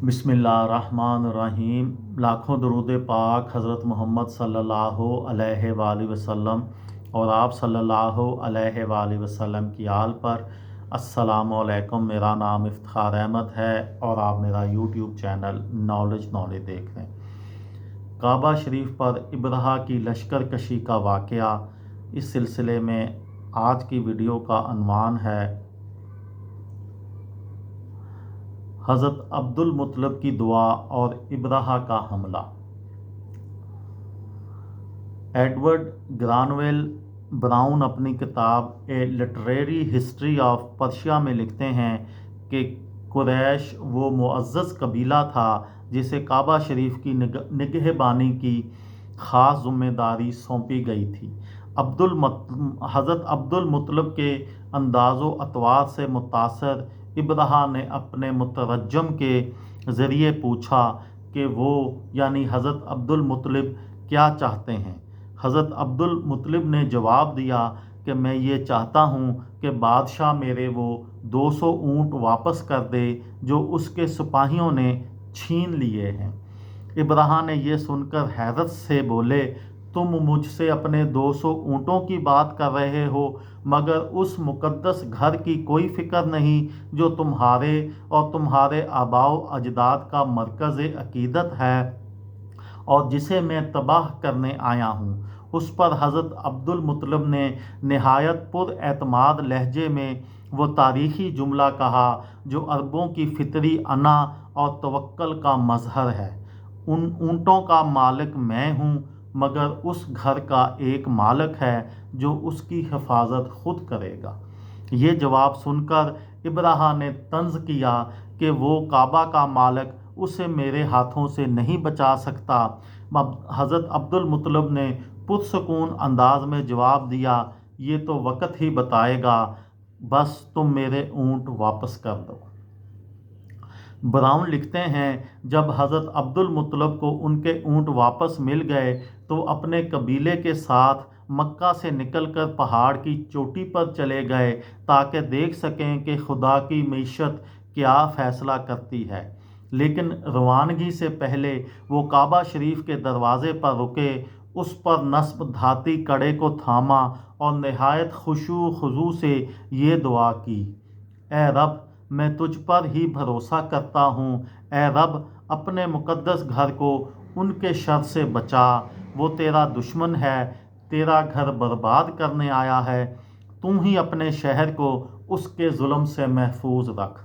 बिस्मिल्लाहिर्रहमानिर्रहीम। लाखों दरूद पाक हज़रत मोहम्मद सल्लल्लाहु अलैहि वसल्लम और आप सल्लल्लाहु अलैहि वसल्लम की आल पर। अस्सलामु अलैकुम। मेरा नाम इफ्तिखार अहमद है और आप मेरा यूट्यूब चैनल नॉलेज देख रहे हैं। काबा शरीफ पर इब्राहा की लश्कर कशी का वाक़या, इस सिलसिले में आज की वीडियो का अन्वान है हज़रत अब्दुल मुत्तलिब की दुआ और इब्राहा का हमला। एडवर्ड ग्रानवेल ब्राउन अपनी किताब ए लिटरेरी हिस्ट्री ऑफ पर्शिया में लिखते हैं कि कुरैश वो मुअज़्ज़ज़ कबीला था जिसे काबा शरीफ की निगहबानी की ख़ास ज़िम्मेदारी सौंपी गई थी। हज़रत अब्दुल मुत्तलिब के अंदाज़ो अतवार से मुतासर इब्राहा ने अपने मुतरज्जम के ज़रिए पूछा कि वो यानी हज़रत अब्दुल मुत्तलिब क्या चाहते हैं। हज़रत अब्दुल मुत्तलिब ने जवाब दिया कि मैं ये चाहता हूँ कि बादशाह मेरे वो 200 ऊँट वापस कर दे जो उसके सिपाहियों ने छीन लिए हैं। इब्राहा ने यह सुनकर हैरत से बोले, तुम मुझसे अपने 200 ऊँटों की बात कर रहे हो, मगर उस मुक़द्दस घर की कोई फ़िक्र नहीं जो तुम्हारे और तुम्हारे आबाओ अजदाद का मरकज़ अक़ीदत है और जिसे मैं तबाह करने आया हूँ। उस पर हज़रत अब्दुल मुत्तलिब ने नहायत पुरएतमाद लहजे में वो तारीख़ी जुमला कहा जो अरबों की फितरी अना और तवक्कुल का मज़हर है। उन ऊँटों का मालिक मैं हूँ, मगर उस घर का एक मालिक है जो उसकी हिफाजत खुद करेगा। ये जवाब सुनकर इब्राहा ने तंज़ किया कि वो काबा का मालिक उसे मेरे हाथों से नहीं बचा सकता। हज़रत अब्दुल मुत्तलिब ने पुरसुकून अंदाज में जवाब दिया, ये तो वक़्त ही बताएगा, बस तुम मेरे ऊँट वापस कर दो। ब्राउन लिखते हैं, जब हज़रत अब्दुल मुत्तलिब को उनके ऊँट वापस मिल गए तो अपने कबीले के साथ मक्का से निकलकर पहाड़ की चोटी पर चले गए ताकि देख सकें कि खुदा की मईशत क्या फ़ैसला करती है। लेकिन रवानगी से पहले वो काबा शरीफ के दरवाज़े पर रुके, उस पर नस्ब धाती कड़े को थामा और नहायत खुशू खुजू से ये दुआ की, ए रब, मैं तुझ पर ही भरोसा करता हूँ। ए रब, अपने मुक़द्दस घर को उनके शर से बचा। वो तेरा दुश्मन है, तेरा घर बर्बाद करने आया है। तू ही अपने शहर को उसके जुल्म से महफूज रख।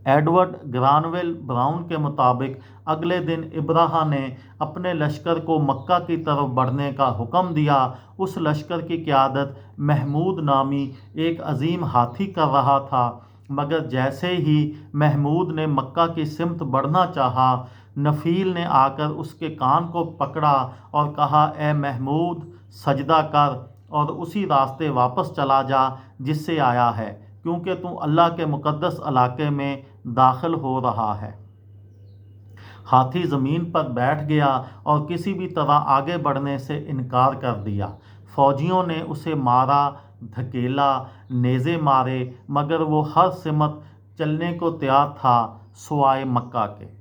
एडवर्ड ग्रानवेल ब्राउन के मुताबिक अगले दिन इब्राहा ने अपने लश्कर को मक्का की तरफ बढ़ने का हुक्म दिया। उस लश्कर की क़यादत महमूद नामी एक अजीम हाथी कर रहा था, मगर जैसे ही महमूद ने मक्का की सिमत बढ़ना चाहा, नफील ने आकर उसके कान को पकड़ा और कहा, ए महमूद, सजदा कर और उसी रास्ते वापस चला जा जिससे आया है, क्योंकि तू अल्लाह के मुक़द्दस इलाके में दाखिल हो रहा है। हाथी ज़मीन पर बैठ गया और किसी भी तरह आगे बढ़ने से इनकार कर दिया। फौजियों ने उसे मारा, धकेला, नेज़े मारे, मगर वो हर सिमत चलने को तैयार था सुवाए मक्का के।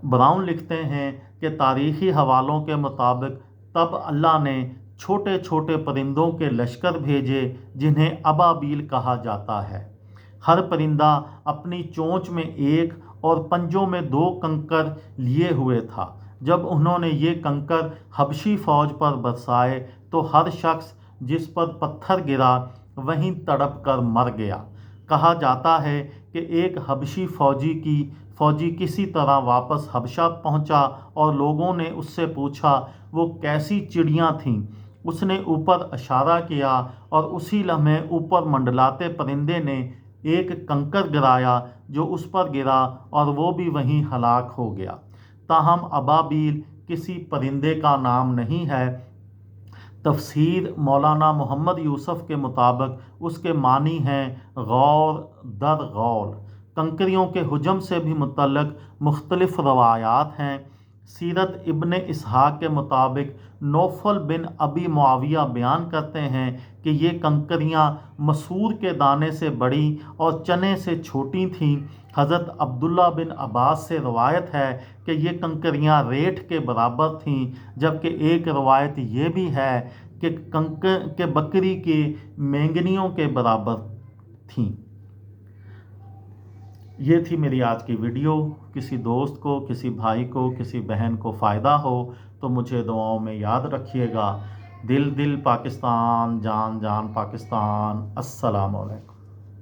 ब्राउन लिखते हैं कि तारीख़ी हवालों के मुताबिक तब अल्लाह ने छोटे छोटे परिंदों के लश्कर भेजे जिन्हें अबाबील कहा जाता है। हर परिंदा अपनी चोंच में एक और पंजों में 2 कंकर लिए हुए था। जब उन्होंने ये कंकर हबशी फ़ौज पर बरसाए तो हर शख्स जिस पर पत्थर गिरा वहीं तड़प कर मर गया। कहा जाता है कि एक हबशी फ़ौजी किसी तरह वापस हबशा पहुंचा और लोगों ने उससे पूछा वो कैसी चिड़ियां थीं। उसने ऊपर इशारा किया और उसी लम्हे ऊपर मंडलाते परिंदे ने एक कंकर गिराया जो उस पर गिरा और वो भी वहीं हलाक हो गया। ताहम अबाबील किसी परिंदे का नाम नहीं है। तफसीर मौलाना मोहम्मद यूसुफ के मुताबिक उसके मानी हैं गौर दर गौल। कंकरियों के हुजम से भी मुतल्लक मुख्तलिफ रवायात हैं। सीरत इब्न इसहाक के मुताबिक नौफल बिन अबी मुआविया बयान करते हैं कि ये कंकरियाँ मसूर के दाने से बड़ी और चने से छोटी थीं। हज़रत अब्दुल्ला बिन अब्बास से रवायत है कि ये कंकरियाँ रेठ के बराबर थीं, जबकि एक रवायत ये भी है कि कंकर के बकरी के मेंगनियों के बराबर थीं। ये थी मेरी आज की वीडियो। किसी दोस्त को, किसी भाई को, किसी बहन को फ़ायदा हो तो मुझे दुआओं में याद रखिएगा। दिल दिल पाकिस्तान, जान जान पाकिस्तान। अस्सलाम वालेकुम।